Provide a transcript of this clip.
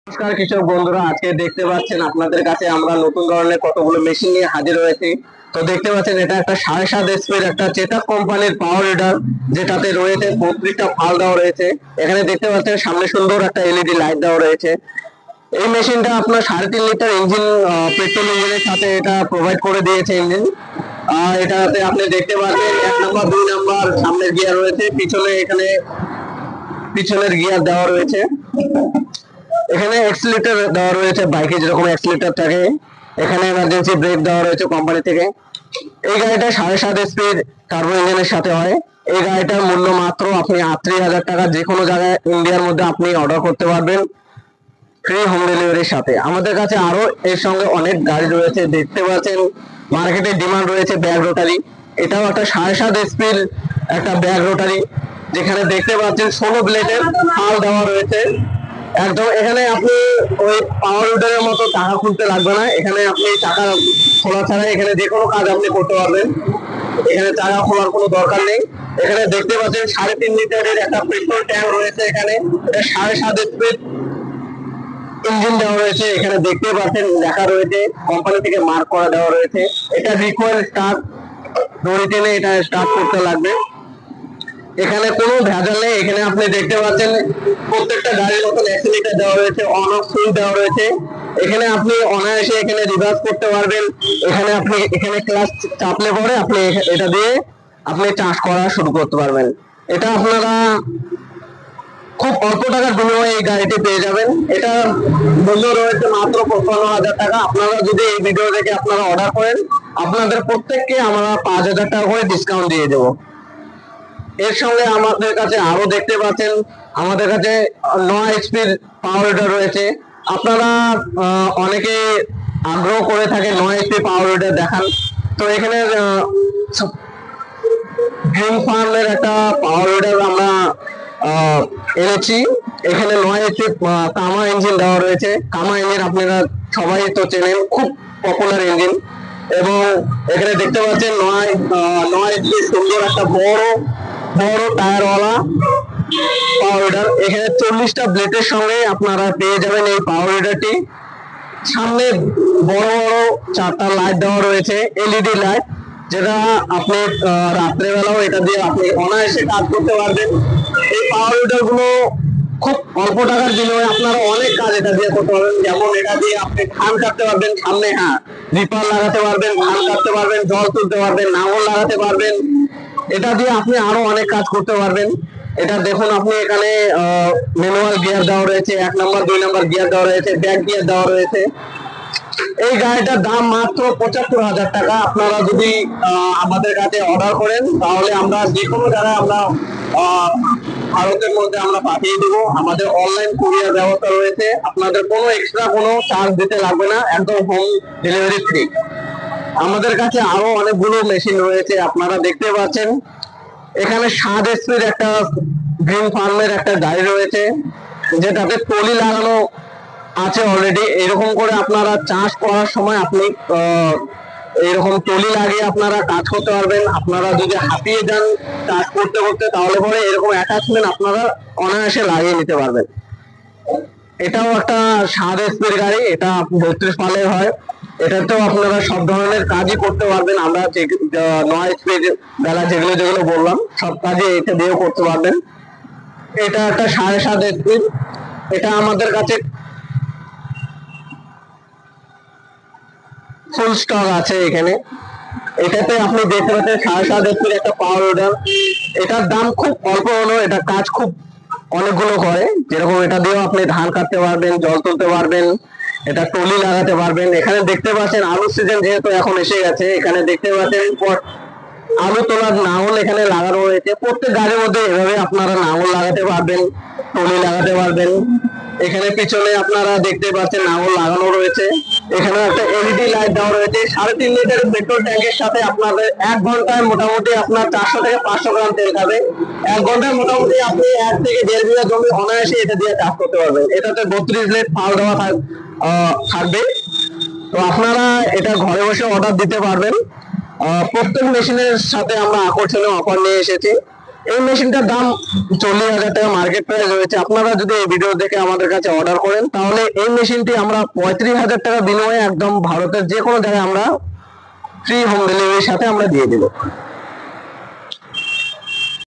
নমস্কার কৃষক বন্ধুরা, আজকে দেখতে পাচ্ছেন আপনাদের কাছে আমরা নতুন ধরনের কতগুলো মেশিন নিয়ে হাজির হয়েছি। তো দেখতে পাচ্ছেন এটা একটা 7.5 এসপির একটা চেতাক কোম্পানির পাওয়ার রিডার, যেটাতে রয়েছে 32টা ফাল দেওয়া রয়েছে। এখানে দেখতে পাচ্ছেন সামনে সুন্দর একটা এলইডি লাইট দেওয়া রয়েছে। এই মেশিনটা আপনার 3.5 লিটার ইঞ্জিন, পেট্রোল ইঞ্জিনের সাথে এটা প্রোভাইড করে দিয়েছে ইঞ্জিন। এটাতে আপনি দেখতে পাচ্ছেন 1 নাম্বার 2 নাম্বার সামনের গিয়ার রয়েছে, পিছনের গিয়ার দেওয়া রয়েছে। এখানে এক্সিলেটর দেওয়া রয়েছে, বাইকে যেরকম এক্সিলেটর থাকে। এখানে এমার্জেন্সি ব্রেক দেওয়া রয়েছে কোম্পানি থেকে। এই গাড়িটা 7.5 এসপির টার্বো ইঞ্জিনের সাথে হয়। এই গাড়িটার মূল্য মাত্র আপনি 38,000 টাকা। যে কোনো জায়গায় ইন্ডিয়ার মধ্যে আপনি অর্ডার করতে পারবেন ফ্রি হোম ডেলিভারির সাথে। আমাদের কাছে আরো এর সঙ্গে অনেক গাড়ি রয়েছে। দেখতে পাচ্ছেন মার্কেটে ডিমান্ড রয়েছে ব্যাগ রোটারি। এটাও একটা 7.5 এসপির একটা ব্যাগ রোটারি, যেখানে দেখতে পাচ্ছেন 16 ব্লেডের ফাল দেওয়া রয়েছে। একদম এখানে আপনি ওই পাওয়ার উইডারের মতো টাকা খুলতে লাগবে না। এখানে আপনি টাকা খোলা ছাড়া এখানে যে কোনো কাজ আপনি করতে পারবেন। এখানে টাকা খোলার কোনো দরকার নেই। এখানে দেখতে পাচ্ছেন 3.5 লিটারের একটা পেট্রোল ট্যাঙ্ক রয়েছে। এখানে 7.5 এসপির ইঞ্জিন দেওয়া রয়েছে। এখানে দেখতে পাচ্ছেন লেখা রয়েছে, কোম্পানি থেকে মার্ক করা দেওয়া রয়েছে। এটা রিকোয়েল স্টার্ট, দড়ি টেনে এটা স্টার্ট করতে লাগবে। এখানে কোনো ভেজাল নেই। এখানে আপনি দেখতে পাচ্ছেন প্রত্যেকটা গাড়ির মতন অ্যাক্সিলেটর দেওয়া রয়েছে, অন অফ সুইচ দেওয়া রয়েছে। এখানে আপনি অনায়াসে এখানে রিভার্স করতে পারবেন। এখানে ক্লাচ চাপলে পরে আপনি এটা দিয়ে আপনি চাষ করা শুরু করতে পারবেন। এটা আপনারা খুব অল্প টাকার বিনিময়ে এই গাড়িটি পেয়ে যাবেন। এটা মূল্য রয়েছে মাত্র 55,000 টাকা। আপনারা যদি এই ভিডিও থেকে আপনারা অর্ডার করেন, আপনাদের প্রত্যেককে আমরা 5,000 টাকা করে ডিসকাউন্ট দিয়ে দেবো। এর সঙ্গে আমাদের কাছে আরো দেখতে পাচ্ছেন আমাদের কাছে 9 এইচপির পাওয়ার উইডার রয়েছে। আপনারা অনেকে আগ্রহ করে থাকে 9 এইচপি পাওয়ার উইডার দেখান। তো এখানে গ্রিন ফার্মের একটা পাওয়ার উইডার আমরা এনেছি। এখানে 9 এইচপি কামা ইঞ্জিন দেওয়া রয়েছে। কামা ইঞ্জিন আপনারা সবাই তো চেনেন, খুব পপুলার ইঞ্জিন। এবং এখানে দেখতে পাচ্ছেন 9 এইচপি সুন্দর একটা বড় টায়ারওয়ালা পাওয়ার উইডার। এখানে 40টা ব্লেডের সঙ্গে আপনারা পেয়ে যাবেন এই পাওয়ার উইডারটি। সামনে বড় বড় 4টা লাইট দেওয়া রয়েছে, এলইডি লাইট, যেটা আপনি রাত্রেবেলাও এটা দিয়ে আপনি অনায়াসে কাজ করতে পারবেন। এই পাওয়ার উইডার গুলো খুব অল্প টাকার বিনিময়ে আপনারা অনেক কাজ এটা দিয়ে করতে পারবেন। যেমন এটা দিয়ে আপনি ধান কাটতে পারবেন, সামনে রিপার লাগাতে পারবেন, ধান কাটতে পারবেন, জল তুলতে পারবেন, নাঙল লাগাতে পারবেন। এটা দিয়ে আপনি আরো অনেক কাজ করতে পারবেন। এটা দেখুন, আপনি এখানে ম্যানুয়াল গিয়ার দেওয়া রয়েছে, 1 নাম্বার 2 নাম্বার গিয়ার দেওয়া রয়েছে, ব্যাক গিয়ার দেওয়া রয়েছে। এই গাড়িটার দাম মাত্র 75,000 টাকা। আপনারা যদি আমাদের কাছে অর্ডার করেন, তাহলে আমরা যে কোনো জায়গায় আমরা ভারতের মধ্যে আমরা পাঠিয়ে দেবো। আমাদের অনলাইন কুরিয়ার ব্যবস্থা রয়েছে। আপনাদের কোনো এক্সট্রা কোনো চার্জ দিতে লাগবে না, একদম হোম ডেলিভারি ফ্রি। আমাদের কাছে আরো অনেকগুলো মেশিন রয়েছে, আপনারা দেখতে পাচ্ছেন। এখানে 7 এসপির একটা গ্রিন ফার্মের একটা গাড়ি রয়েছে, যেটাতে টলি লাগানো আছে অলরেডি। এরকম করে আপনারা চাষ করার সময় আপনি এরকম টলি লাগিয়ে আপনারা কাজ করতে পারবেন। আপনারা যদি হাঁপিয়ে যান চাষ করতে করতে, তাহলে পরে এরকম অ্যাটাচমেন্ট আপনারা অনায়াসে লাগিয়ে নিতে পারবেন। এটাও একটা 7 এসপির গাড়ি, এটা 32 ফালের হয়। এটাতেও আপনারা সব ধরনের কাজই করতে পারবেন। আমরা 9 এসপির বেলা যেগুলো বললাম, সব কাজই এটা দিয়েও করতে পারবেন। এটা একটা 7.5 এসপির, এটা আমাদের কাছে ফুল স্টক আছে এখানে। এটাতে আপনি দেখতে পাচ্ছেন 7.5 এসপির একটা পাওয়ার উইডার। এটার দাম খুব অল্প হলেও এটা কাজ খুব অনেকগুলো করে। যেরকম এটা দিয়েও আপনি ধান কাটতে পারবেন, জল তুলতে পারবেন, এটা টলি লাগাতে পারবেন। এখানে দেখতে পাচ্ছেন আলুর সিজন যেহেতু এখন এসে গেছে, এখানে দেখতে পাচ্ছেন আলু তোলার নাঙল এখানে লাগানো রয়েছে। প্রত্যেক গাড়ির মধ্যে এভাবে আপনারা নাঙল লাগাতে পারবেন, টলি লাগাতে পারবেন। এখানে পিছনে আপনারা দেখতে পাচ্ছেন নাঙল লাগানো রয়েছে। এখানে একটা এলইডি লাইট দেওয়া রয়েছে। 3.5 লিটারের পেট্রোল ট্যাঙ্কের সাথে আপনাদের 1 ঘন্টায় মোটামুটি আপনার 400 থেকে 500 গ্রাম তেল খাবে। 1 ঘন্টায় মোটামুটি আপনি 1 থেকে 1.5 বিঘা জমি অনায়াসে এটা দিয়ে চাষ করতে পারবেন। এটাতে 32 লিটার ফাল দেওয়া থাকবে। তো আপনারা এটা ঘরে বসে অর্ডার দিতে পারবেন। প্রত্যেক মেশিনের সাথে আমরা আকর্ষণীয় অফার নিয়ে এসেছি। এই মেশিনটার দাম 40,000 টাকা মার্কেট প্রাইস রয়েছে। আপনারা যদি এই ভিডিও দেখে আমাদের কাছে অর্ডার করেন তাহলে এই মেশিনটি আমরা 35,000 টাকা বিনিময়ে একদম ভারতের যে কোনো জায়গায় আমরা ফ্রি হোম ডেলিভারির সাথে আমরা দিয়ে দেবো।